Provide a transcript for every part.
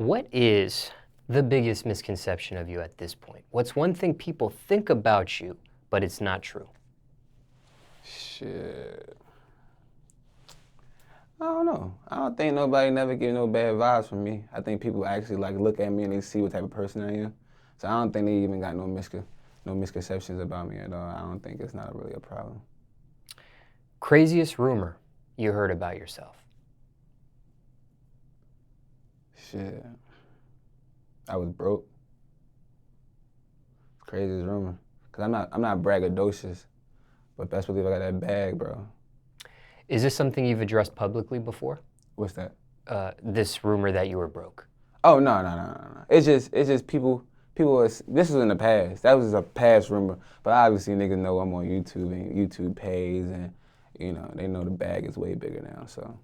What is the biggest misconception of you at this point? What's one thing people think about you, but it's not true? Shit. I don't know. I don't think nobody never get no bad vibes from me. I think people actually like look at me and they see what type of person I am. So I don't think they even got no misconceptions about me at all. I don't think it's not really a problem. Craziest rumor you heard about yourself? Shit. I was broke. Craziest rumor. Cause I'm not braggadocious, but best believe I got that bag, bro. Is this something you've addressed publicly before? What's that? This rumor that you were broke? Oh no. It's just people. This was in the past. That was a past rumor. But obviously niggas know I'm on YouTube and YouTube pays, and you know they know the bag is way bigger now. So.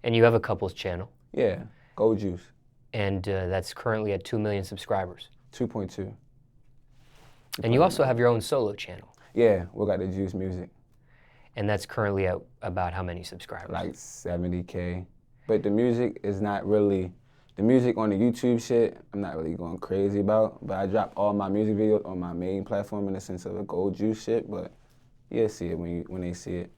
And you have a couples channel? Yeah, goldjuice. And that's currently at 2 million subscribers. 2.2. And you also have your own solo channel. Yeah, WillGotTheJuice music. And that's currently at about how many subscribers? Like 70K. But the music is not really, the music on the YouTube shit, I'm not really going crazy about. But I drop all my music videos on my main platform in the sense of the goldjuice shit. But you'll see it when they see it.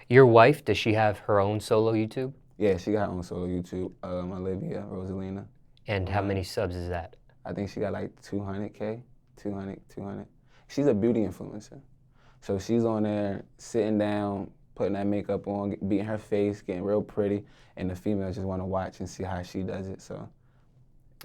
Your wife, does she have her own solo YouTube? Yeah, she got her own solo YouTube, Olivia, Rosalina. And how many subs is that? I think she got like 200K, 200. She's a beauty influencer. So she's on there sitting down, putting that makeup on, beating her face, getting real pretty, and the females just want to watch and see how she does it. So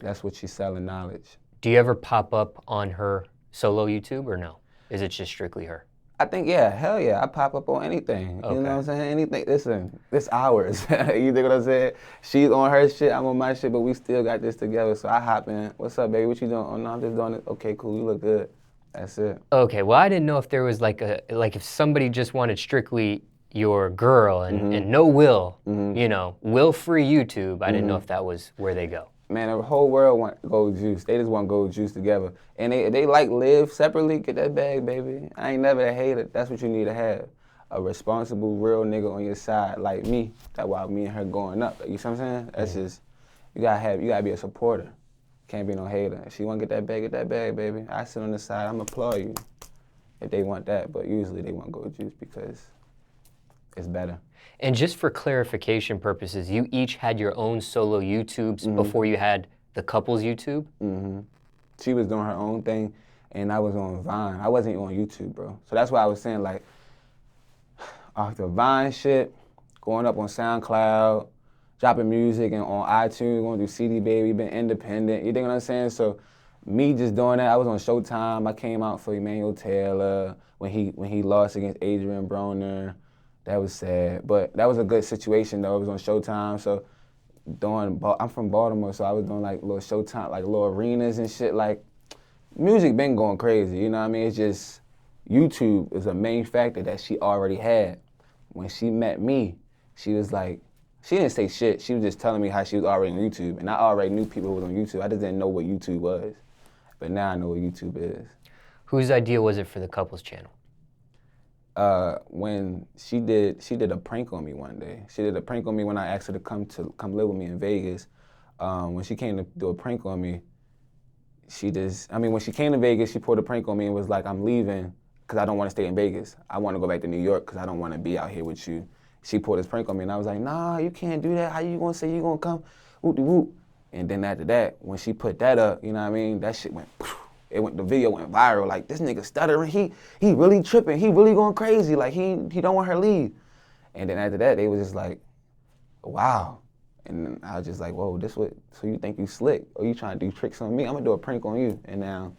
that's what she's selling, knowledge. Do you ever pop up on her solo YouTube or no? Is it just strictly her? I think, yeah, hell yeah, I pop up on anything. Okay. You know what I'm saying? Anything. Listen, it's ours. You dig what I'm saying? She's on her shit, I'm on my shit, but we still got this together. So I hop in. What's up, baby? What you doing? Oh, no, I'm just doing it. Okay, cool. You look good. That's it. Okay, well, I didn't know if there was like if somebody just wanted strictly your girl and no Will, you know, Will-free YouTube. I didn't know if that was where they go. Man, the whole world want goldjuice. They just want goldjuice together. And they like live separately, get that bag, baby. I ain't never a hater. That's what you need to have. A responsible, real nigga on your side, like me. That's why me and her going up. You see what I'm saying? That's just, you gotta be a supporter. Can't be no hater. If she wanna get that bag, baby. I sit on the side, I'ma applaud you if they want that. But usually they want goldjuice because it's better. And just for clarification purposes, you each had your own solo YouTubes before you had the couple's YouTube? She was doing her own thing, and I was on Vine. I wasn't on YouTube, bro. So that's why I was saying, like, off the Vine shit, going up on SoundCloud, dropping music and on iTunes, going to do CD Baby, been independent. You think what I'm saying? So me just doing that, I was on Showtime. I came out for Emmanuel Taylor when he lost against Adrian Broner. That was sad, but that was a good situation though. It was on Showtime, so I'm from Baltimore, so I was doing like little Showtime, like little arenas and shit. Like music been going crazy, you know what I mean? It's just YouTube is a main factor that she already had. When she met me, she was like, she didn't say shit. She was just telling me how she was already on YouTube, and I already knew people who was on YouTube. I just didn't know what YouTube was, but now I know what YouTube is. Whose idea was it for the couple's channel? When she did a prank on me one day. She did a prank on me when I asked her to come live with me in Vegas. When she came to do a prank on me, when she came to Vegas, she pulled a prank on me and was like, I'm leaving because I don't want to stay in Vegas. I want to go back to New York because I don't want to be out here with you. She pulled this prank on me and I was like, nah, you can't do that. How you gonna say you gonna come? Whoop-de-whoop. And then after that, when she put that up, you know what I mean? That shit went, the video went viral. Like, this nigga stuttering, he really tripping, he really going crazy. Like, he don't want her to leave. And then after that, they was just like, wow. And I was just like, whoa, so you think you slick? Or you trying to do tricks on me? I'm gonna do a prank on you. And now,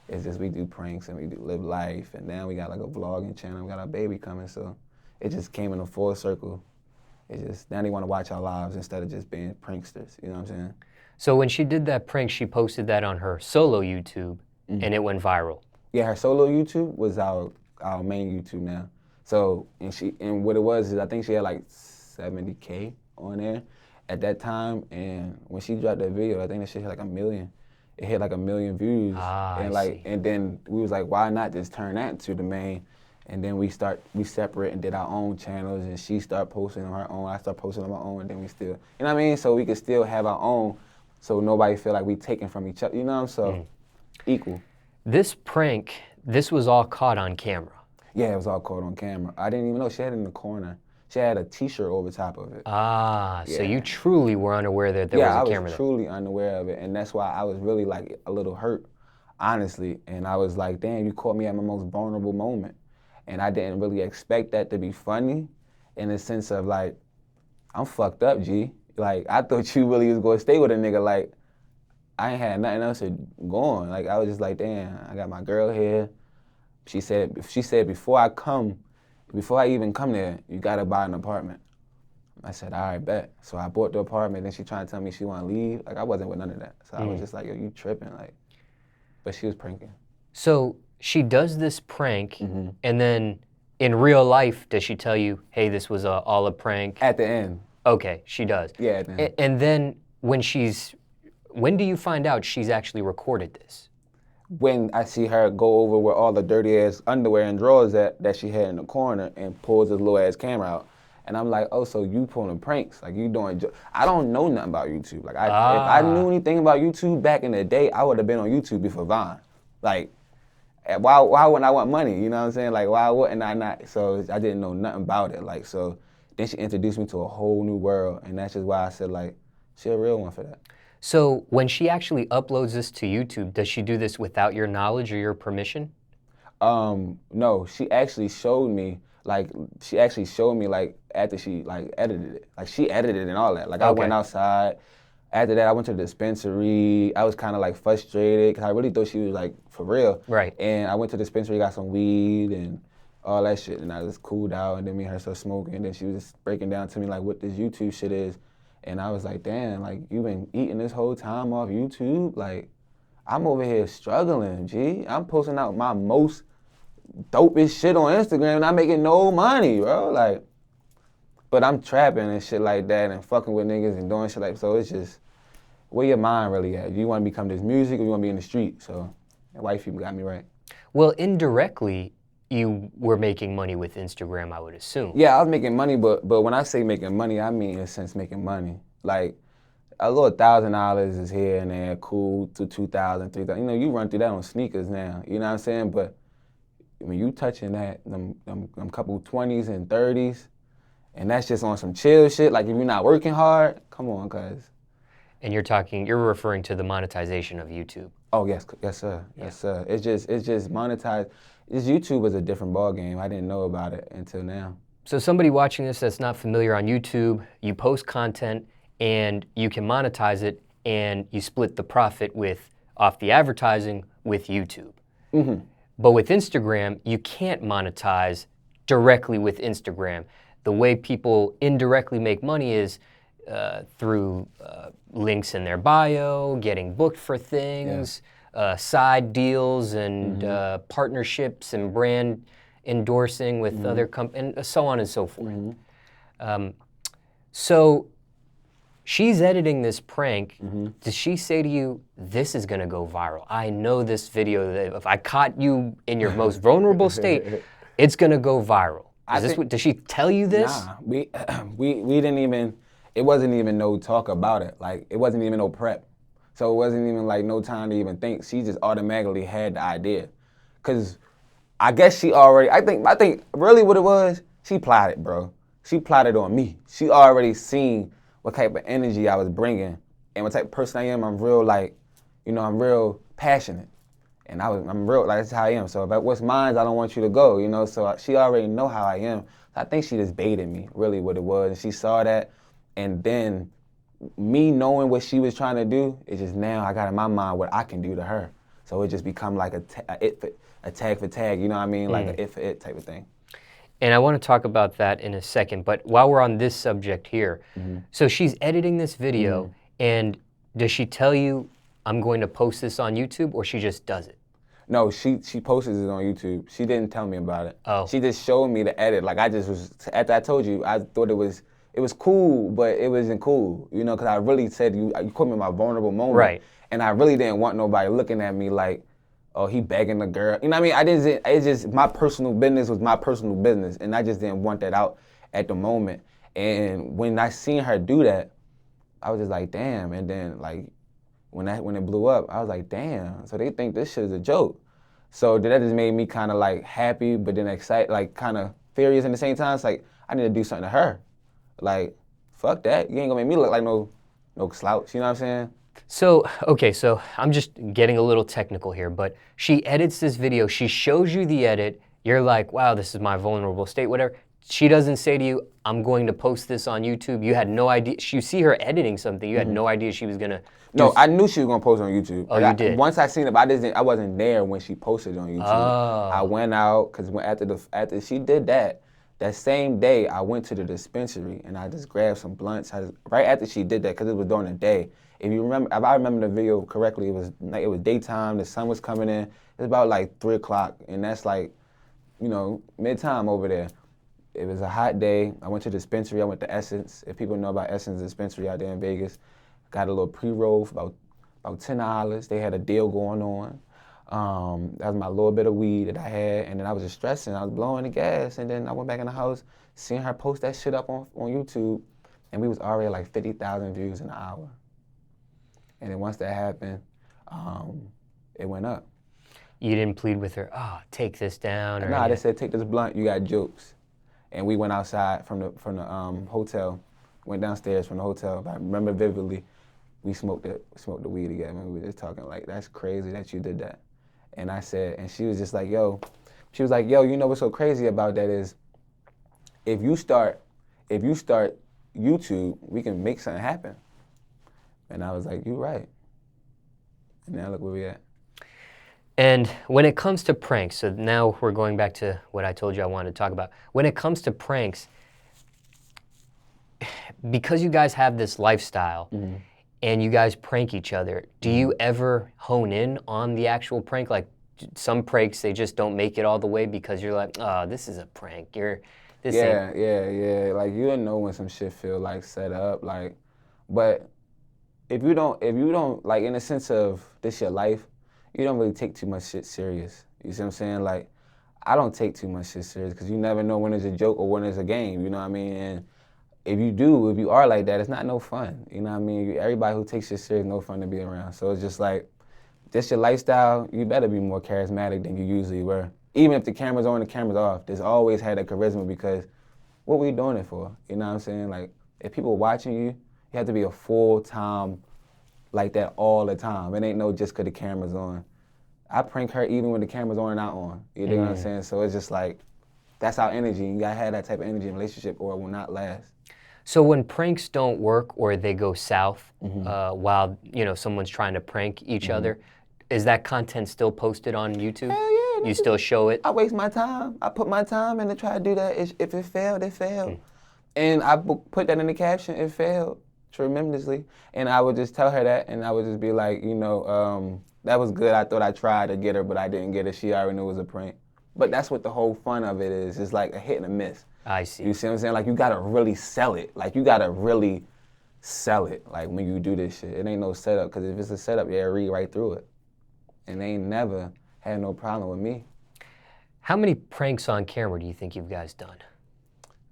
it's just we do pranks and we do live life. And now we got like a vlogging channel, we got our baby coming, so it just came in a full circle. It's just, now they wanna watch our lives instead of just being pranksters, you know what I'm saying? So when she did that prank, she posted that on her solo YouTube, and it went viral. Yeah, her solo YouTube was our main YouTube now. So, and what it was is I think she had like 70K on there at that time, and when she dropped that video, I think that shit hit like 1 million. It hit like 1 million views. And then we was like, why not just turn that into the main? And then we separate and did our own channels, and she started posting on her own, I started posting on my own, and then we still, you know what I mean? So we could still have our own so nobody feel like we taking from each other. You know what I'm saying? So equal. This prank, this was all caught on camera. Yeah, it was all caught on camera. I didn't even know she had it in the corner. She had a T-shirt over top of it. Ah, so you truly were unaware that there was a camera there. Yeah, I was truly unaware of it, and that's why I was really like a little hurt, honestly. And I was like, damn, you caught me at my most vulnerable moment. And I didn't really expect that to be funny in the sense of like, I'm fucked up, G. Like, I thought you really was gonna stay with a nigga. Like, I ain't had nothing else to go on. Like, I was just like, damn, I got my girl here. She said before I even come there, you gotta buy an apartment. I said, all right, bet. So I bought the apartment, then she trying to tell me she wanna leave. Like, I wasn't with none of that. So I was just like, yo, you tripping, like, but she was pranking. So she does this prank, and then in real life, does she tell you, hey, this was all a prank? At the end. Okay, she does. Yeah, at the end. And then when do you find out she's actually recorded this? When I see her go over where all the dirty ass underwear and drawers that she had in the corner and pulls this little ass camera out. And I'm like, oh, so you pulling pranks. Like you doing, I don't know nothing about YouTube. Like if I knew anything about YouTube back in the day, I would have been on YouTube before Vine. Like, why wouldn't I want money? You know what I'm saying? Like, why wouldn't I not? So I didn't know nothing about it. Like, so then she introduced me to a whole new world. And that's just why I said, like, she a real one for that. So when she actually uploads this to YouTube, does she do this without your knowledge or your permission? No, she actually showed me, like, after she, like, edited it. Like, she edited it and all that. Like, I went outside. After that, I went to the dispensary. I was kind of, like, frustrated because I really thought she was, like, for real. Right. And I went to the dispensary, got some weed and all that shit. And I just cooled out, and then me and her started smoking. And then she was just breaking down to me, like, what this YouTube shit is. And I was like, damn, like, you been eating this whole time off YouTube? Like, I'm over here struggling, G. I'm posting out my most dopest shit on Instagram and I'm making no money, bro. Like, but I'm trapping and shit like that and fucking with niggas and doing shit like, so it's just, where your mind really at? Do you want to become this music or you want to be in the street? So, white people got me right. Well, indirectly, you were making money with Instagram, I would assume. Yeah, I was making money, but when I say making money, I mean in a sense making money. Like, a little $1,000 is here and there, cool, to $2,000, $3,000. You know, you run through that on sneakers now, you know what I'm saying? But when you touching that, them couple 20s and 30s, and that's just on some chill shit, like if you're not working hard, come on, cuz. And you're referring to the monetization of YouTube. Oh, yes, sir, yes, sir. It's just monetized. YouTube is a different ballgame. I didn't know about it until now. So somebody watching this that's not familiar on YouTube, you post content and you can monetize it and you split the profit off the advertising with YouTube. Mm-hmm. But with Instagram, you can't monetize directly with Instagram. The way people indirectly make money is through links in their bio, getting booked for things, side deals and partnerships and brand endorsing with other companies, and so on and so forth. So she's editing this prank. Does she say to you, this is gonna go viral? I know this video, that if I caught you in your most vulnerable state, it's gonna go viral. Does she tell you this? Nah, we didn't even, it wasn't even no talk about it. Like, it wasn't even no prep. So it wasn't even like no time to even think. She just automatically had the idea. Cause I guess she already, I think really what it was, she plotted, bro. She plotted on me. She already seen what type of energy I was bringing and what type of person I am. I'm real, like, you know, I'm real passionate. And I'm real, like, that's how I am. So if what's mine, I don't want you to go, you know? So she already know how I am. I think she just baited me, really what it was. And she saw that. And then me knowing what she was trying to do, it's just now I got in my mind what I can do to her. So it just become like a tag for tag, you know what I mean? Like a it for it type of thing. And I want to talk about that in a second, but while we're on this subject here, so she's editing this video, and does she tell you, I'm going to post this on YouTube, or she just does it? No, she posted it on YouTube. She didn't tell me about it. Oh. She just showed me the edit. Like, I just was, after I told you, I thought it was cool, but it wasn't cool, you know, because I really said, you caught me in my vulnerable moment. Right. And I really didn't want nobody looking at me like, oh, he begging the girl. You know what I mean? It's just, my personal business was my personal business, and I just didn't want that out at the moment. And when I seen her do that, I was just like, damn. And then, like, when it blew up, I was like, damn. So they think this shit is a joke. So that just made me kind of like happy, but then excited, like kind of furious at the same time. It's like I need to do something to her. Like, fuck that. You ain't gonna make me look like no slouch. You know what I'm saying? So, okay, so I'm just getting a little technical here, but she edits this video. She shows you the edit. You're like, wow, this is my vulnerable state, whatever. She doesn't say to you, I'm going to post this on YouTube. You had no idea. You see her editing something. You had no idea she was going to. No, I knew she was gonna post it on YouTube. Oh, you did? Once I seen it, but I wasn't there when she posted it on YouTube. Oh. I went out because after she did that same day I went to the dispensary and I just grabbed some blunts. Right after she did that, because it was during the day. If I remember the video correctly, it was daytime. The sun was coming in. It was about like 3 o'clock, and that's like, mid-time over there. It was a hot day. I went to the dispensary. I went to Essence. If people know about Essence dispensary out there in Vegas, got a little pre-roll for about $10. They had a deal going on. That was my little bit of weed that I had, and then I was just stressing. I was blowing the gas, and then I went back in the house, seeing her post that shit up on YouTube, and we was already like 50,000 views in an hour. And then once that happened, it went up. You didn't plead with her, oh, take this down? Or no, they said, take this blunt, you got jokes. And we went outside from the hotel, went downstairs from the hotel. I remember vividly, we smoked the weed together, and we were just talking like, that's crazy that you did that. And I said, and she was just like, yo, you know what's so crazy about that is, if you start YouTube, we can make something happen. And I was like, you're right. And now look where we at. And when it comes to pranks, so now we're going back to what I told you I wanted to talk about. When it comes to pranks, because you guys have this lifestyle and you guys prank each other, do you ever hone in on the actual prank? Like some pranks, they just don't make it all the way because you're like, oh, this is a prank. Yeah. Like you don't know when some shit feel like set up, like, but if you don't, like in the sense of this your life, you don't really take too much shit serious. You see what I'm saying? Like, I don't take too much shit serious because you never know when it's a joke or when it's a game, you know what I mean? And if you are like that, it's not no fun, you know what I mean? Everybody who takes shit serious, no fun to be around. So it's just like, this your lifestyle, you better be more charismatic than you usually were. Even if the camera's on, the camera's off, there's always had that charisma because what we doing it for? You know what I'm saying? Like, if people watching you, you have to be a full-time like that all the time. It ain't no just because the camera's on. I prank her even when the camera's on and not on. You know what I'm saying? So it's just like, that's our energy. You gotta have that type of energy in a relationship or it will not last. So when pranks don't work or they go south while someone's trying to prank each other, is that content still posted on YouTube? Hell yeah. You still show it? I waste my time. I put my time in to try to do that. If it failed, it failed. And I put that in the caption, it failed tremendously. And I would just tell her that, and I would just be like, that was good. I thought I tried to get her, but I didn't get her. She already knew it was a prank. But that's what the whole fun of it is. It's like a hit and a miss. I see. You see what I'm saying? Like, you gotta really sell it. Like, you gotta really sell it. Like, when you do this shit, it ain't no setup. Because if it's a setup, yeah, read right through it. And they ain't never had no problem with me. How many pranks on camera do you think you guys done?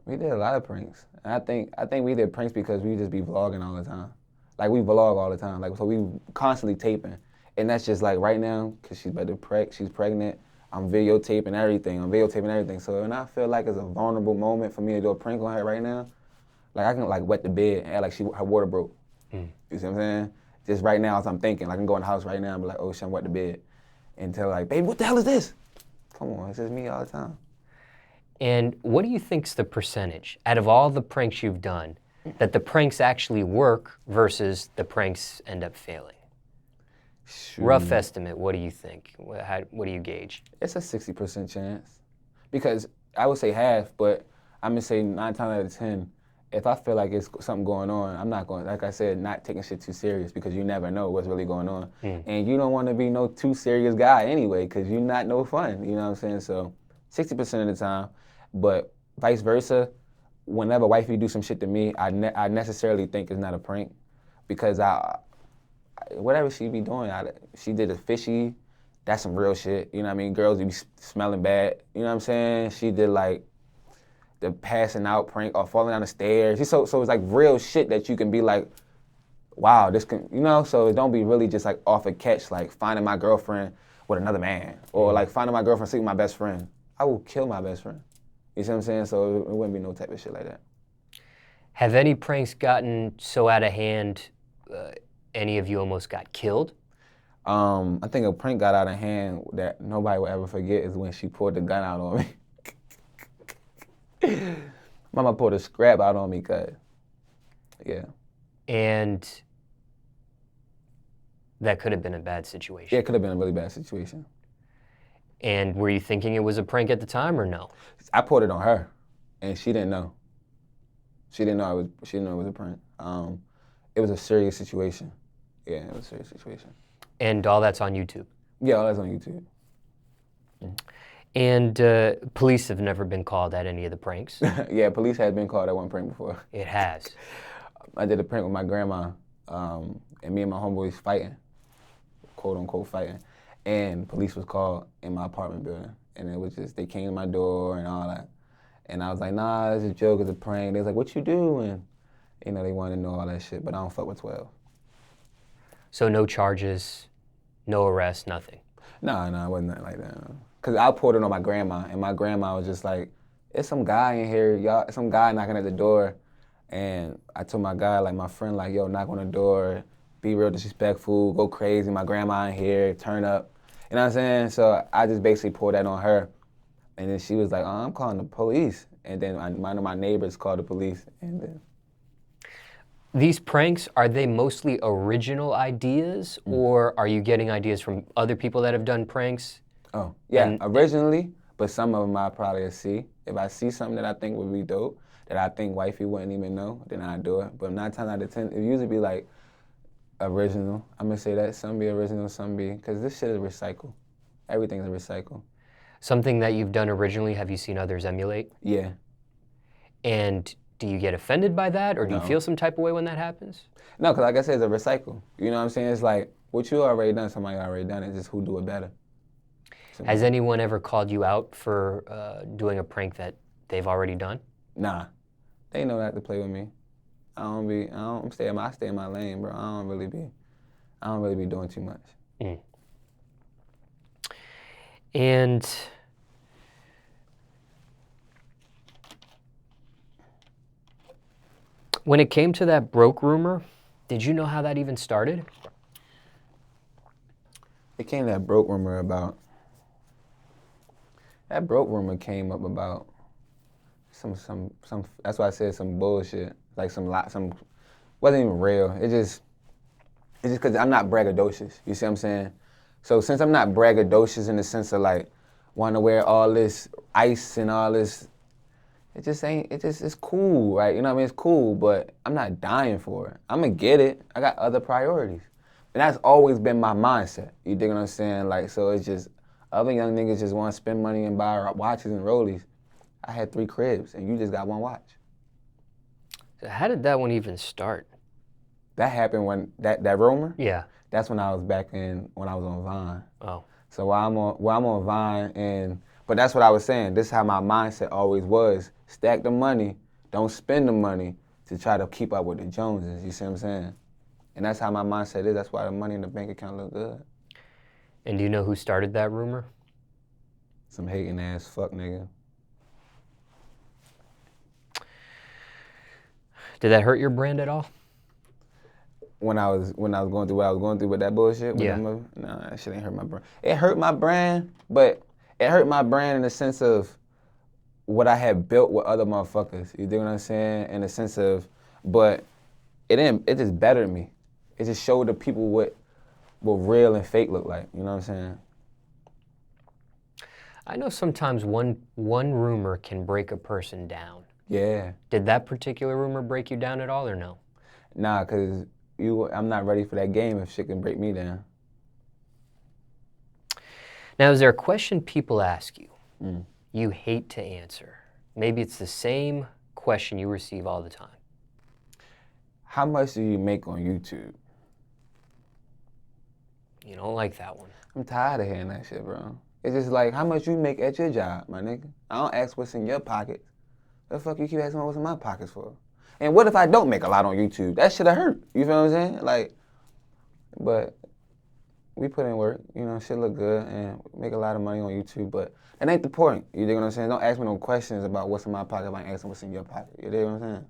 We did a lot of pranks. And I think we did pranks because we just be vlogging all the time. Like, we vlog all the time. Like, so we constantly taping. And that's just like right now, because she's pregnant, I'm videotaping everything. So when I feel like it's a vulnerable moment for me to do a prank on her right now, like I can like wet the bed and act like her water broke. You see what I'm saying? Just right now as I'm thinking, like I can go in the house right now and be like, oh shit, I'm wet the bed. And tell like, baby, what the hell is this? Come on, it's just me all the time. And what do you think's the percentage out of all the pranks you've done that the pranks actually work versus the pranks end up failing? Shoot. Rough estimate, what do you think? What do you gauge? It's a 60% chance. Because I would say half, but I'm gonna say 9 times out of 10, if I feel like it's something going on, I'm not going, like I said, not taking shit too serious because you never know what's really going on. And you don't wanna be no too serious guy anyway, because you're not no fun, you know what I'm saying? So 60% of the time, but vice versa, whenever wifey do some shit to me, I necessarily think it's not a prank because whatever she be doing, she did a fishy, that's some real shit, you know what I mean? Girls be smelling bad, you know what I'm saying? She did like the passing out prank or falling down the stairs. So it's like real shit that you can be like, wow, this can, you know, so it don't be really just like off a catch, like finding my girlfriend with another man, or like finding my girlfriend sleeping with my best friend. I will kill my best friend. You see what I'm saying? So it wouldn't be no type of shit like that. Have any pranks gotten so out of hand, any of you almost got killed? I think a prank got out of hand that nobody will ever forget is when she pulled the gun out on me. Mama pulled a scrap out on me, cuz. Yeah. And that could have been a bad situation. Yeah, it could have been a really bad situation. And were you thinking it was a prank at the time or no? I pulled it on her, and she didn't know. She didn't know it was a prank. It was a serious situation. Yeah, it was a serious situation. And all that's on YouTube? Yeah, all that's on YouTube. And police have never been called at any of the pranks? Yeah, police had been called at one prank before. It has. I did a prank with my grandma, and me and my homeboys fighting, quote unquote fighting, and police was called in my apartment building, and it was just, they came to my door and all that, and I was like, nah, it's a joke, it's a prank. They was like, what you do? And you know, they wanted to know all that shit, but I don't fuck with 12. So no charges, no arrest, nothing? No, it wasn't nothing like that. Cause I pulled it on my grandma, and my grandma was just like, "It's some guy in here, y'all. Some guy knocking at the door," and I told my guy, like my friend, like, "Yo, knock on the door, be real disrespectful, go crazy. My grandma in here, turn up." You know what I'm saying? So I just basically pulled that on her, and then she was like, "Oh, I'm calling the police," and then one of my neighbors called the police, and then. These pranks, are they mostly original ideas, or are you getting ideas from other people that have done pranks? Oh, yeah, originally, but some of them I probably see. If I see something that I think would be dope, that I think wifey wouldn't even know, then I do it. But 9 times out of 10, it usually be like original. I'm gonna say that, some be original, some be, because this shit is recycled. Everything's a recycle. Something that you've done originally, have you seen others emulate? Yeah. And do you get offended by that, or do you feel some type of way when that happens? No, because like I said, it's a recycle. You know what I'm saying? It's like, what you already done, somebody already done it, just who do it better. Has anyone ever called you out for doing a prank that they've already done? Nah, they know not to play with me. I stay in my lane, bro. I don't really be doing too much. And when it came to that broke rumor, did you know how that even started? It came to that broke rumor about. That broke rumor came up about some. That's why I said some bullshit. Like some wasn't even real. It's just because I'm not braggadocious. You see what I'm saying? So since I'm not braggadocious in the sense of like wanting to wear all this ice and all this, it's cool, right? You know what I mean? It's cool, but I'm not dying for it. I'm gonna get it. I got other priorities. And that's always been my mindset. You dig what I'm saying? Like, so it's just, other young niggas just want to spend money and buy watches and rollies. I had 3 cribs, and you just got 1 watch. So how did that one even start? That happened when, that rumor? Yeah. That's when I was when I was on Vine. Oh. So while I'm on Vine, but that's what I was saying. This is how my mindset always was. Stack the money, don't spend the money to try to keep up with the Joneses, you see what I'm saying? And that's how my mindset is. That's why the money in the bank account look good. And do you know who started that rumor? Some hating ass fuck nigga. Did that hurt your brand at all? When I was going through what I was going through with that bullshit? With that movie? Nah, that shit ain't hurt my brand. It hurt my brand, but it hurt my brand in the sense of what I had built with other motherfuckers. You dig what I'm saying? In the sense of, but it just bettered me. It just showed the people what real and fake look like. You know what I'm saying? I know sometimes one rumor can break a person down. Yeah. Did that particular rumor break you down at all or no? Nah, cause I'm not ready for that game if shit can break me down. Now, is there a question people ask you you hate to answer? Maybe it's the same question you receive all the time. How much do you make on YouTube? You don't like that one. I'm tired of hearing that shit, bro. It's just like, how much you make at your job, my nigga? I don't ask what's in your pockets. The fuck you keep asking what's in my pockets for? And what if I don't make a lot on YouTube? That shit'll hurt. You feel what I'm saying? Like, but we put in work. You know, shit look good and make a lot of money on YouTube. But it ain't the point. You dig what I'm saying? Don't ask me no questions about what's in my pocket if I ain't asking what's in your pocket. You dig what I'm saying?